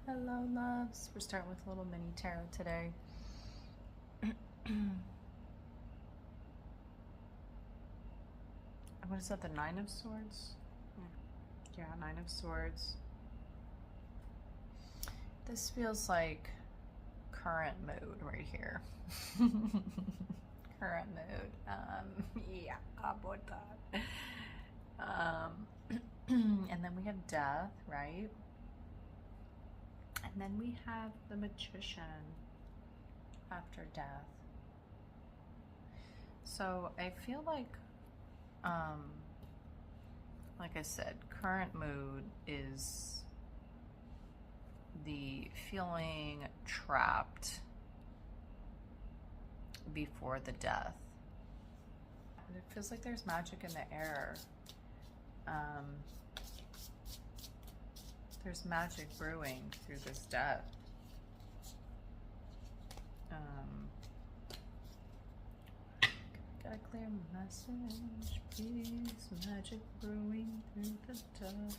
Hello, loves. We're starting with a little mini tarot today. What is that, the Nine of Swords? Yeah, Nine of Swords. This feels like current mood right here. Current mood. Yeah, about that. And then we have death, right? And then we have the Magician after death. So I feel like I said, current mood is the feeling trapped before the death. It feels like there's magic in the air. There's magic brewing through this death. Got a clear message, please. Magic brewing through the death.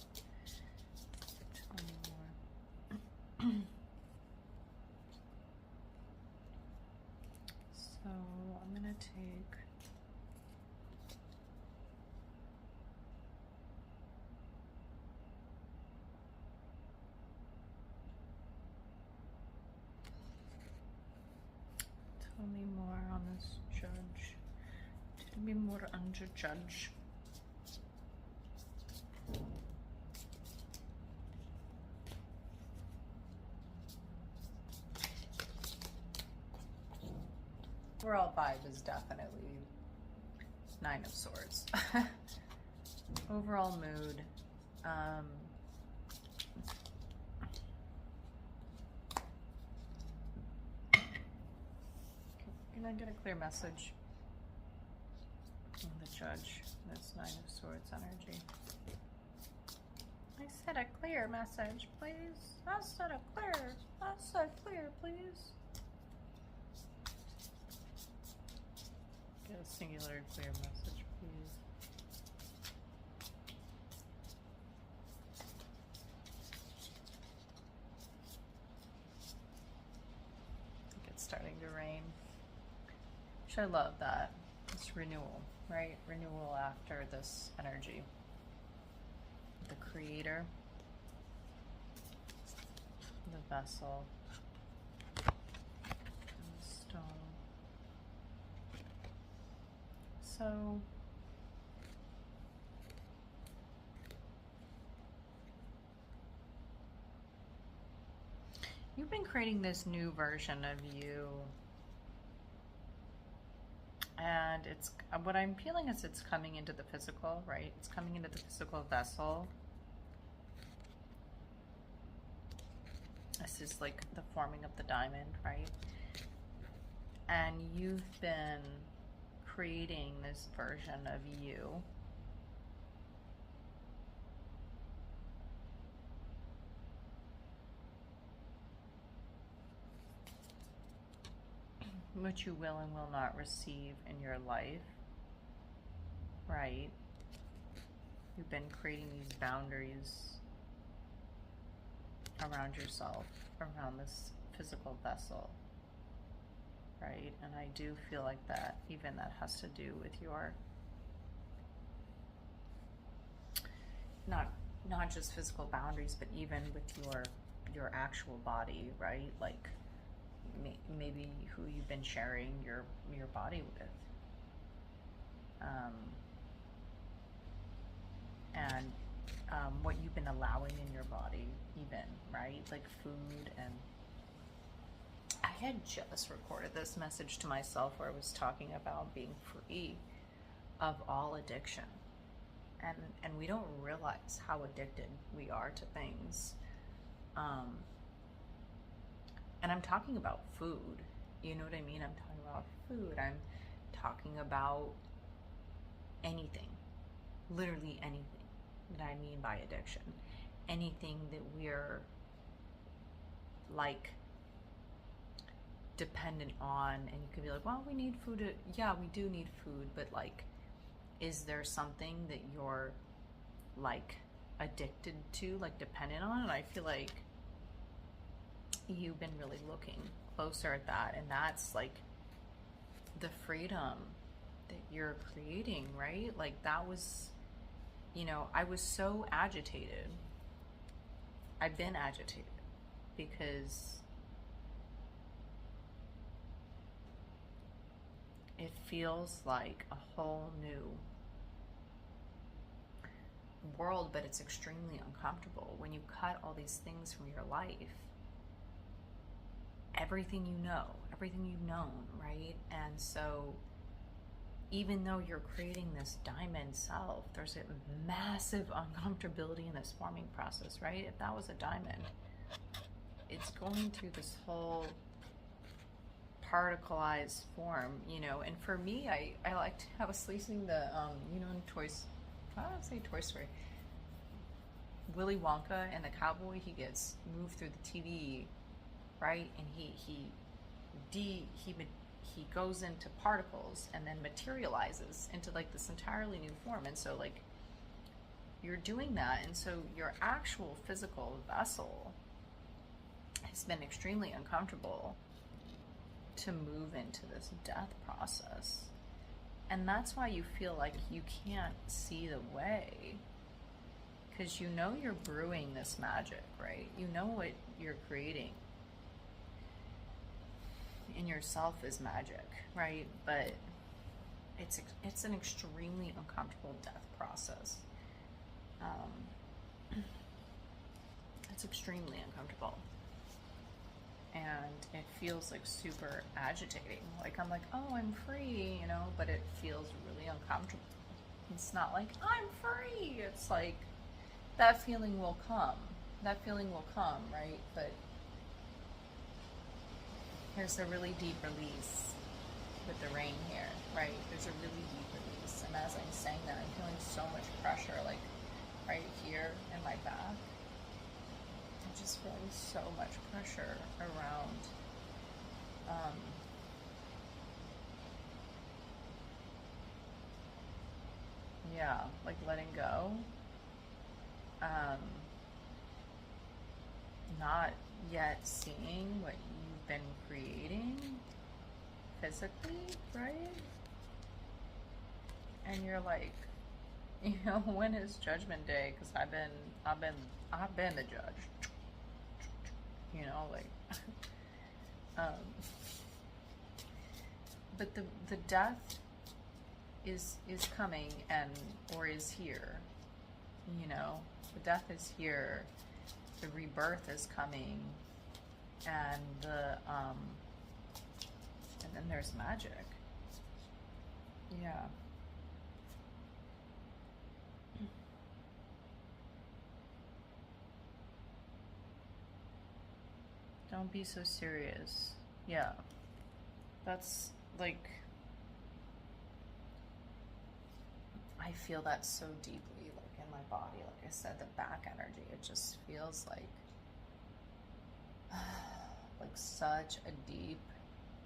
Tell me more. So I'm gonna take tell me more on this judge. Tell me more on your judge. Overall vibe is definitely Nine of Swords. Overall mood. Can I get a clear message from the judge? That's Nine of Swords energy. I said a clear message, please. I said clear, please. Get a singular clear message, please. I think it's starting to rain. Which I love that. It's renewal, right? Renewal after this energy. The creator, the vessel, and the stone. So you've been creating this new version of you, and it's what I'm feeling is it's coming into the physical, right? It's coming into the physical vessel. This is like the forming of the diamond, right? And you've been creating this version of you which you will and will not receive in your life, right? You've been creating these boundaries around yourself, around this physical vessel, right? And I do feel like that even that has to do with your not just physical boundaries, but even with your actual body, right? Like maybe who you've been sharing your body with, and what you've been allowing in your body, even, right? Like food. And I had just recorded this message to myself where I was talking about being free of all addiction, and we don't realize how addicted we are to things. And I'm talking about food, you know what I mean? I'm talking about food. I'm talking about anything, literally anything that I mean by addiction. Anything that we're like dependent on, and you could be like, well, we need food. Yeah, we do need food, but like, is there something that you're like addicted to, like dependent on? And I feel like you've been really looking closer at that, and that's like the freedom that you're creating, right? Like that was, I was so agitated. I've been agitated because it feels like a whole new world, but it's extremely uncomfortable when you cut all these things from your life. Everything everything you've known, right? And so even though you're creating this diamond self, there's a massive uncomfortability in this forming process, right? If that was a diamond, it's going through this whole particleized form, and for me, I was listening to in Toys, I don't say Toy Story, Willy Wonka and the cowboy, he gets moved through the TV, right? And he goes into particles and then materializes into like this entirely new form. And so like you're doing that, and so your actual physical vessel has been extremely uncomfortable to move into this death process. And that's why you feel like you can't see the way, because you're brewing this magic, right? You know what you're creating in yourself is magic, right? But it's an extremely uncomfortable death process. It's extremely uncomfortable, and it feels like super agitating. Like I'm like, oh, I'm free, but it feels really uncomfortable. It's not like I'm free. It's like that feeling will come. Right? But here's a really deep release with the rain here, right? There's a really deep release. And as I'm saying that, I'm feeling so much pressure, like right here in my back. I'm just feeling so much pressure around like letting go. Not yet seeing what you've been creating physically, right? And you're like, when is Judgment Day? Because I've been the judge. But the death is coming, or is here. The death is here. The rebirth is coming, and and then there's magic. Yeah. Don't be so serious. Yeah. That's like, I feel that so deeply, like in my body. Like I said, the back energy, it just feels like such a deep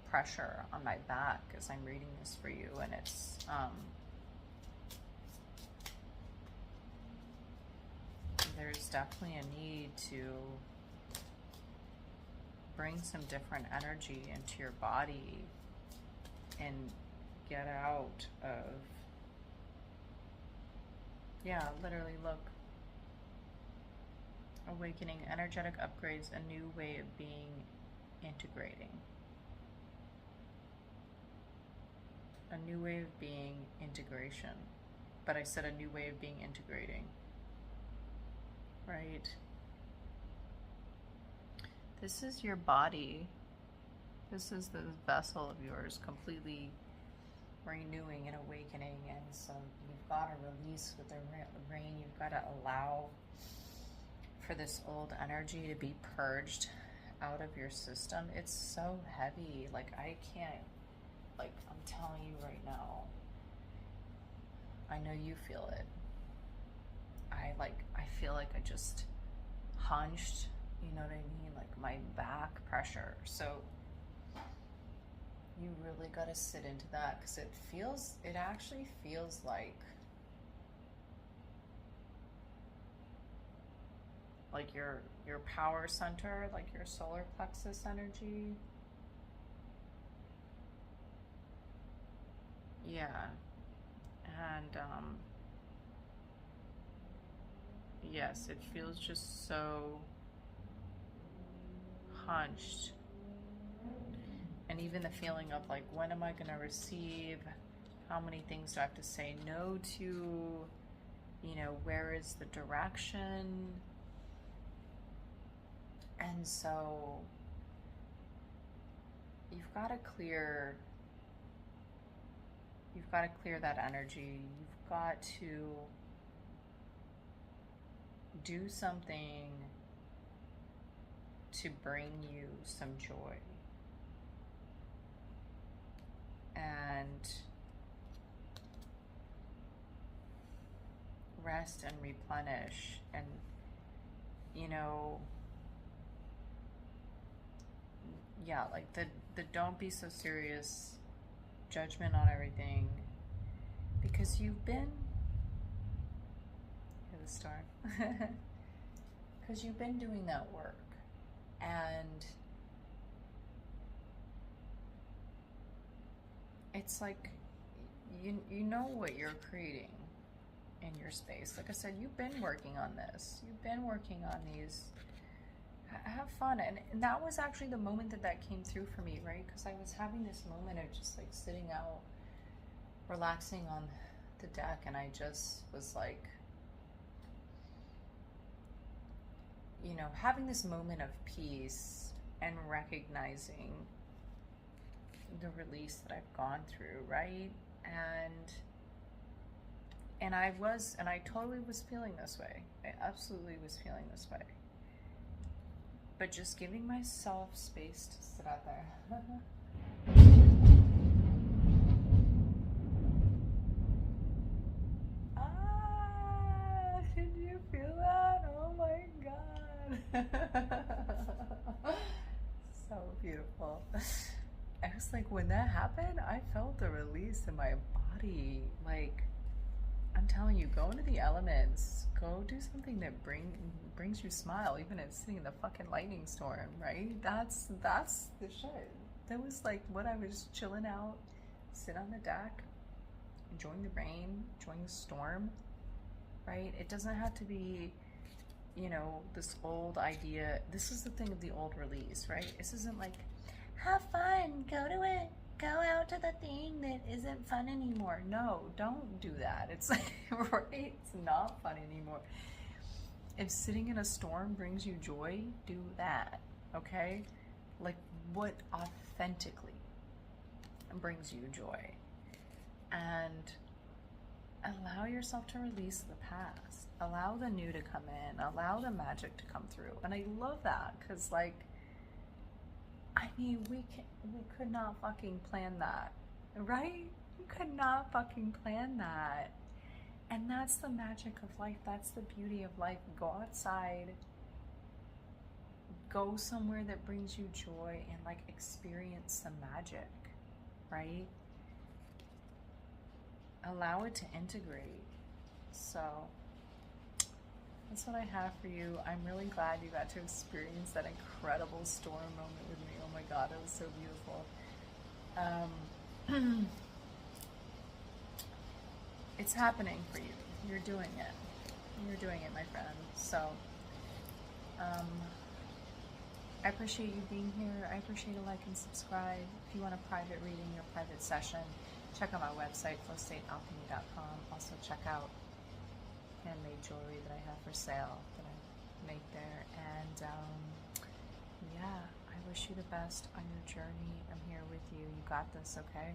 pressure on my back as I'm reading this for you. And it's, there's definitely a need to bring some different energy into your body and get out of, literally look, awakening, energetic upgrades, a new way of being, integrating. A new way of being, integration. But I said a new way of being, integrating. Right? This is your body. This is the vessel of yours completely renewing and awakening. And so you've got to release with the rain. You've got to allow for this old energy to be purged out of your system. It's so heavy. Like I can't, like I'm telling you right now, I know you feel it. I feel like I just hunched, you know what I mean? Like my back pressure. So you really got to sit into that, because it actually feels like your power center, like your solar plexus energy. Yeah. And yes, it feels just so hunched. And even the feeling of like, when am I going to receive? How many things do I have to say no to? You know, where is the direction? And so you've got to clear that energy. You've got to do something to bring you some joy. And rest and replenish. And, you know, yeah, like the don't be so serious judgment on everything, because you've been, hear the storm, because you've been doing that work, and it's like you know what you're creating in your space. Like I said, you've been working on this. You've been working on these. Have fun. And that was actually the moment that came through for me, right? Because I was having this moment of just like sitting out, relaxing on the deck, and I just was like, you know, having this moment of peace and recognizing the release that I've gone through, right? And I totally was feeling this way. I absolutely was feeling this way. But just giving myself space to sit out there. Ah, did you feel that? Oh my God. So beautiful. I was like, when that happened, I felt the release in my body. Like, I'm telling you, go into the elements. Go do something that brings you smile, even if it's sitting in the fucking lightning storm, right? That's the shit. That was like what I was chilling out, sit on the deck, enjoying the rain, enjoying the storm, right? It doesn't have to be, you know, this old idea. This is the thing of the old release, right? This isn't like, have fun, go to it. Go out to the thing that isn't fun anymore. No, don't do that. It's like, right? It's not fun anymore. If sitting in a storm brings you joy, do that, okay? Like, what authentically brings you joy? And allow yourself to release the past. Allow the new to come in. Allow the magic to come through. And I love that, because, like, I mean, we could not fucking plan that, right? We could not fucking plan that. And that's the magic of life. That's the beauty of life. Go outside. Go somewhere that brings you joy and, like, experience some magic, right? Allow it to integrate. So that's what I have for you. I'm really glad you got to experience that incredible storm moment with me. Oh my God, it was so beautiful. It's happening for you. You're doing it. You're doing it, my friend. So I appreciate you being here. I appreciate a like and subscribe. If you want a private reading or private session, check out my website, flowstatealchemy.com. Also check out handmade jewelry that I have for sale that I make there. And yeah, I wish you the best on your journey. I'm here with you. You got this, okay?